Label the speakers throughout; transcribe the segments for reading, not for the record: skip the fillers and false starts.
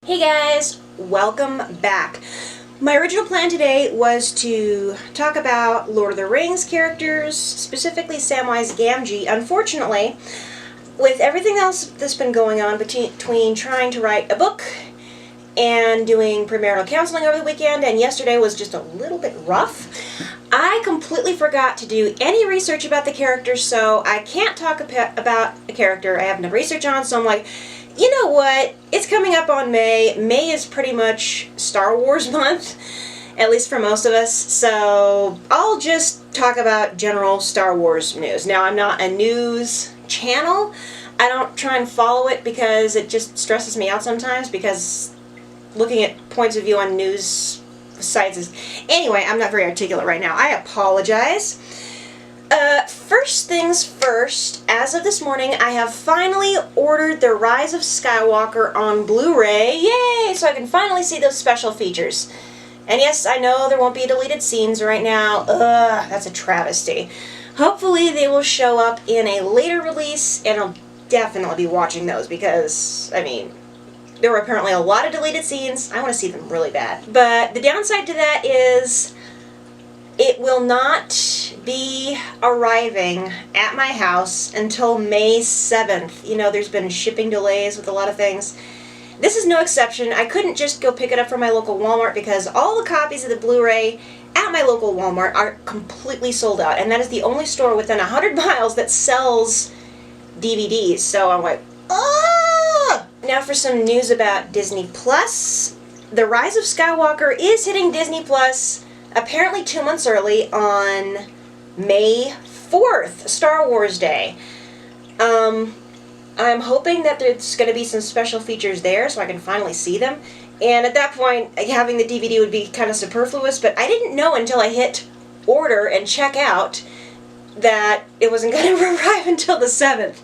Speaker 1: Hey guys, welcome back. My original plan today was to talk about Lord of the Rings characters, specifically Samwise Gamgee. Unfortunately, with everything else that's been going on between trying to write a book and doing premarital counseling over the weekend, and yesterday was just a little bit rough, I completely forgot to do any research about the characters, so I can't talk about a character I have no research on, so I'm like, you know what? It's coming up on May. May is pretty much Star Wars month, at least for most of us, so I'll just talk about general Star Wars news. Now, I'm not a news channel. I don't try and follow it because it just stresses me out sometimes, because looking at points of view on news sites is... Anyway, I'm not very articulate right now. I apologize. First things first, as of this morning, I have finally ordered The Rise of Skywalker on Blu-ray. Yay! So I can finally see those special features. And yes, I know there won't be deleted scenes right now. Ugh, that's a travesty. Hopefully they will show up in a later release, and I'll definitely be watching those because, I mean, there were apparently a lot of deleted scenes. I want to see them really bad. But the downside to that is it will not be arriving at my house until May 7th. You know, there's been shipping delays with a lot of things. This is no exception. I couldn't just go pick it up from my local Walmart because all the copies of the Blu-ray at my local Walmart are completely sold out. And that is the only store within 100 miles that sells DVDs. So I'm like, ah! Now for some news about Disney Plus. The Rise of Skywalker is hitting Disney Plus apparently 2 months early on May 4th, Star Wars Day. I'm hoping that there's going to be some special features there so I can finally see them. And at that point, having the DVD would be kind of superfluous, but I didn't know until I hit order and check out that it wasn't going to arrive until the 7th.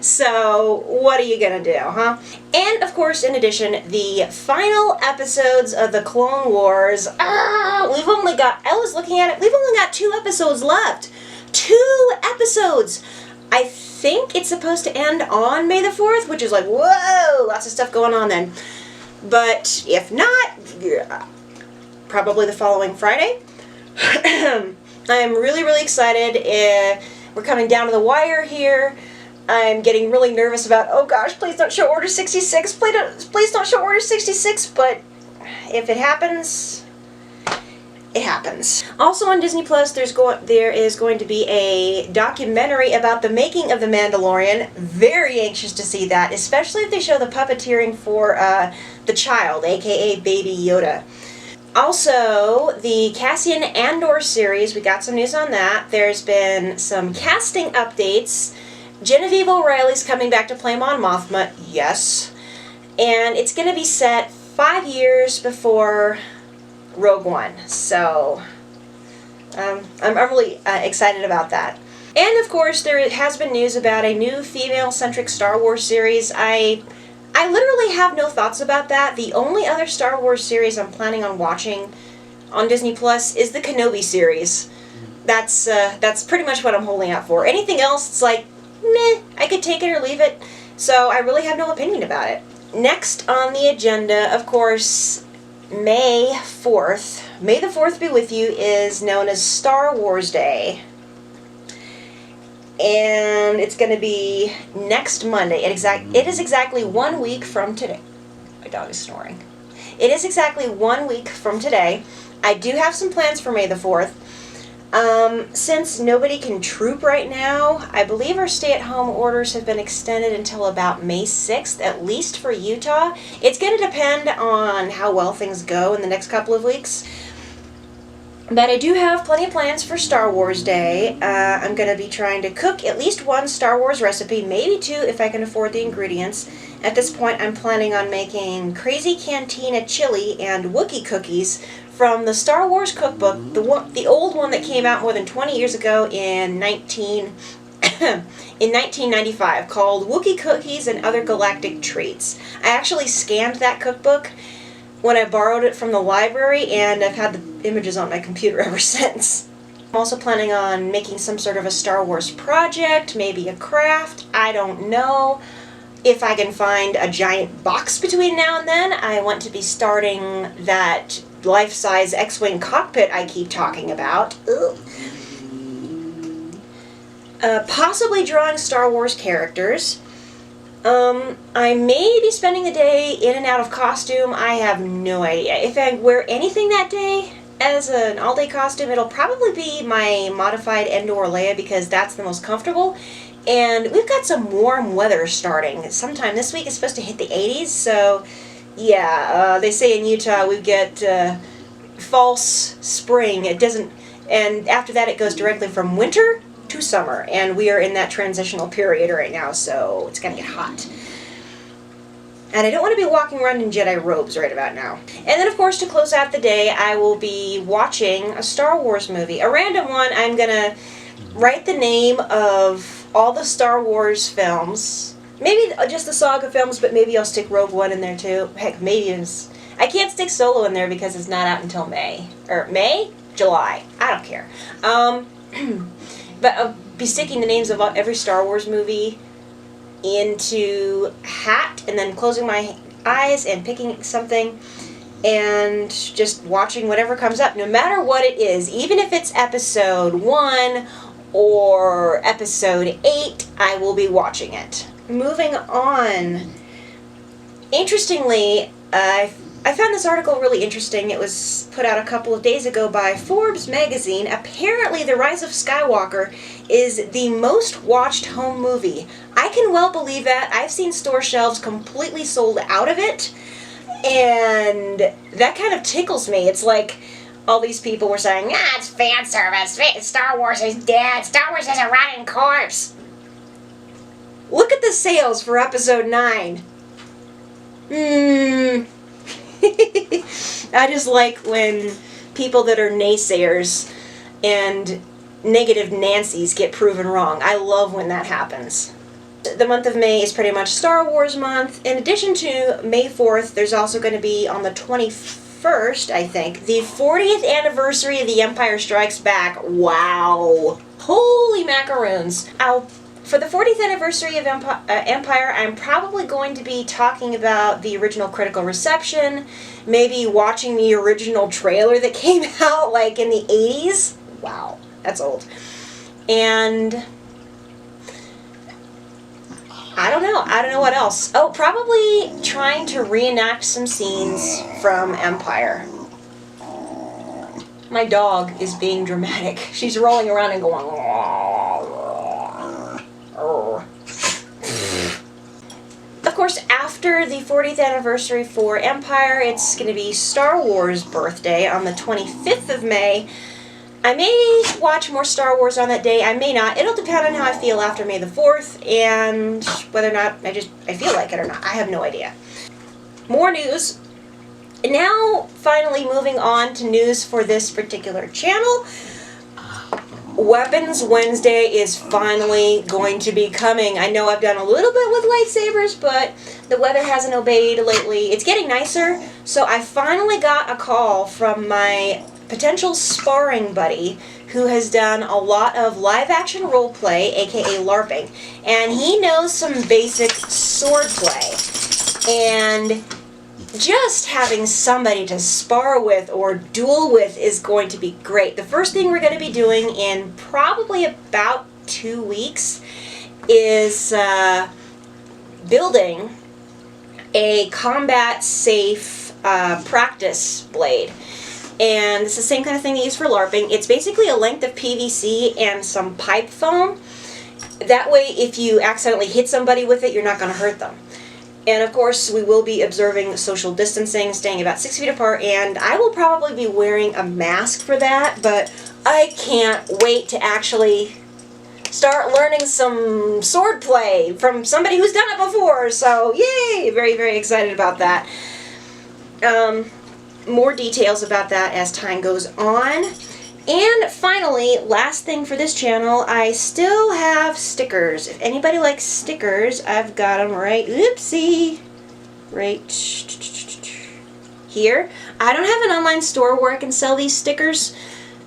Speaker 1: So, what are you going to do, huh? And, of course, in addition, the final episodes of The Clone Wars. We've only got, I was looking at it, we've only got 2 episodes left. 2 episodes! I think it's supposed to end on May the 4th, which is like, whoa, lots of stuff going on then. But if not, yeah, probably the following Friday. I'm really, really excited. We're coming down to the wire here. I'm getting really nervous about, oh gosh, please don't show Order 66. Please don't show Order 66. But if it happens, it happens. Also on Disney Plus, there is going to be a documentary about the making of The Mandalorian. Very anxious to see that, especially if they show the puppeteering for the child, aka Baby Yoda. Also, the Cassian Andor series, we got some news on that. There's been some casting updates. Genevieve O'Reilly's coming back to play Mon Mothma, yes. And it's going to be set 5 years before Rogue One. So, I'm really excited about that. And of course, there has been news about a new female-centric Star Wars series. I literally have no thoughts about that. The only other Star Wars series I'm planning on watching on Disney Plus is the Kenobi series. That's pretty much what I'm holding out for. Anything else, it's like, meh, I could take it or leave it. So I really have no opinion about it. Next on the agenda, of course, May 4th. May the 4th be with you is known as Star Wars Day. And it's going to be next Monday. It is exactly 1 week from today. My dog is snoring. It is exactly 1 week from today. I do have some plans for May the 4th. Since nobody can troop right now, I believe our stay-at-home orders have been extended until about May 6th, at least for Utah. It's going to depend on how well things go in the next couple of weeks. But I do have plenty of plans for Star Wars Day. I'm going to be trying to cook at least 1 Star Wars recipe, maybe 2 if I can afford the ingredients. At this point, I'm planning on making Crazy Cantina chili and Wookiee cookies from the Star Wars cookbook, the old one that came out more than 20 years ago in 1995, called Wookiee Cookies and Other Galactic Treats. I actually scanned that cookbook when I borrowed it from the library, and I've had the images on my computer ever since. I'm also planning on making some sort of a Star Wars project, maybe a craft, I don't know. if I can find a giant box between now and then, I want to be starting that life-size X-Wing cockpit I keep talking about. Possibly drawing Star Wars characters. I may be spending the day in and out of costume. I have no idea. If I wear anything that day as an all-day costume, it'll probably be my modified Endor Leia because that's the most comfortable. And we've got some warm weather starting. Sometime this week it's supposed to hit the 80s, so yeah, they say in Utah we get false spring. It doesn't, and after that it goes directly from winter to summer, and we are in that transitional period right now, so it's gonna get hot. And I don't want to be walking around in Jedi robes right about now. And then, of course, to close out the day, I will be watching a Star Wars movie. A random one. I'm gonna write the name of all the Star Wars films. Maybe just the saga films, but maybe I'll stick Rogue One in there too. Heck, maybe I can't stick Solo in there because it's not out until May. Or May? July. I don't care. But I'll be sticking the names of every Star Wars movie into a hat and then closing my eyes and picking something and just watching whatever comes up, no matter what it is. Even if it's episode 1 or episode 8, I will be watching it. Moving on. Interestingly, I found this article really interesting. It was put out a couple of days ago by Forbes magazine. Apparently, The Rise of Skywalker is the most watched home movie. I can well believe that. I've seen store shelves completely sold out of it, and that kind of tickles me. It's like all these people were saying, it's fan service, Star Wars is dead, Star Wars is a rotting corpse. Look at the sales for episode 9. I just like when people that are naysayers and negative Nancys get proven wrong. I love when that happens. The month of May is pretty much Star Wars month. In addition to May 4th, there's also going to be on the 21st, I think, the 40th anniversary of The Empire Strikes Back. Wow. Holy macaroons. For the 40th anniversary of Empire, I'm probably going to be talking about the original critical reception, maybe watching the original trailer that came out like in the 80s. Wow, that's old. And I don't know what else. Oh, probably trying to reenact some scenes from Empire. My dog is being dramatic. She's rolling around and going, oh. Of course, after the 40th anniversary for Empire, it's going to be Star Wars' birthday on the 25th of May. I may watch more Star Wars on that day. I may not. It'll depend on how I feel after May the 4th and whether or not I feel like it or not. I have no idea. More news. Now, finally moving on to news for this particular channel. Weapons Wednesday is finally going to be coming. I know I've done a little bit with lightsabers, but the weather hasn't obeyed lately. It's getting nicer, so I finally got a call from my potential sparring buddy who has done a lot of live-action roleplay, aka LARPing, and he knows some basic swordplay. And just having somebody to spar with or duel with is going to be great. The first thing we're going to be doing in probably about 2 weeks is building a combat-safe practice blade. And it's the same kind of thing they use for LARPing. It's basically a length of PVC and some pipe foam. That way, if you accidentally hit somebody with it, you're not going to hurt them. And of course, we will be observing social distancing, staying about 6 feet apart, and I will probably be wearing a mask for that, but I can't wait to actually start learning some swordplay from somebody who's done it before, so yay! Very, very excited about that. More details about that as time goes on. And finally, last thing for this channel, I still have stickers. If anybody likes stickers, I've got them right, oopsie, right here. I don't have an online store where I can sell these stickers,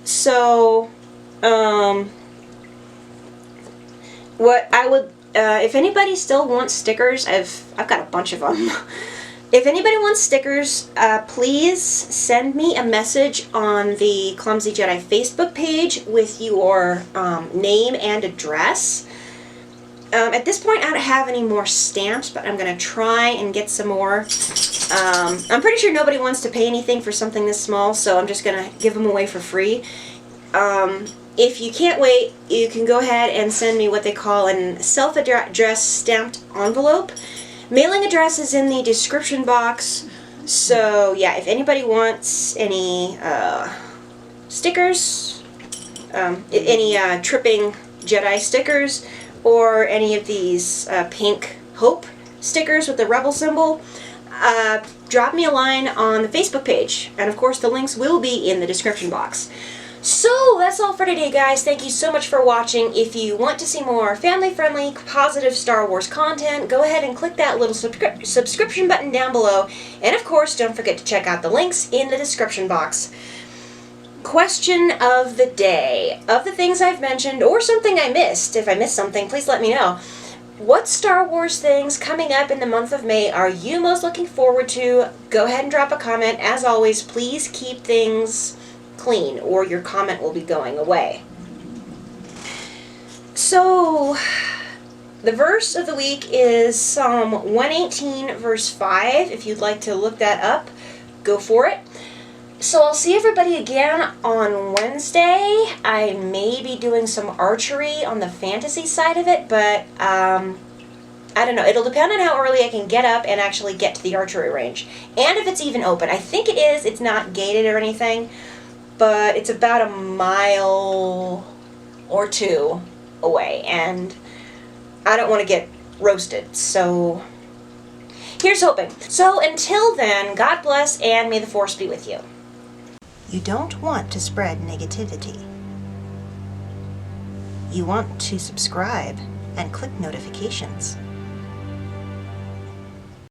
Speaker 1: so what I would If anybody still wants stickers, I've got a bunch of them. If anybody wants stickers, please send me a message on the Clumsy Jedi Facebook page with your name and address. At this point, I don't have any more stamps, but I'm going to try and get some more. I'm pretty sure nobody wants to pay anything for something this small, so I'm just going to give them away for free. If you can't wait, you can go ahead and send me what they call a self-addressed stamped envelope. Mailing address is in the description box. So yeah, if anybody wants any stickers, any Tripping Jedi stickers, or any of these pink Hope stickers with the Rebel symbol, drop me a line on the Facebook page. And of course the links will be in the description box. So that's all for today, guys. Thank you so much for watching. If you want to see more family-friendly, positive Star Wars content, go ahead and click that little subscription button down below. And of course, don't forget to check out the links in the description box. Question of the day. Of the things I've mentioned, or something I missed, if I missed something, please let me know. What Star Wars things coming up in the month of May are you most looking forward to? Go ahead and drop a comment. As always, please keep things clean, or your comment will be going away. So, the verse of the week is Psalm 118, verse 5. If you'd like to look that up, go for it. So I'll see everybody again on Wednesday. I may be doing some archery on the fantasy side of it, but I don't know. It'll depend on how early I can get up and actually get to the archery range. And if it's even open. I think it is. It's not gated or anything, but it's about a mile or two away, and I don't want to get roasted, so here's hoping. So until then, God bless, and may the Force be with you. You don't want to spread negativity. You want to subscribe and click notifications.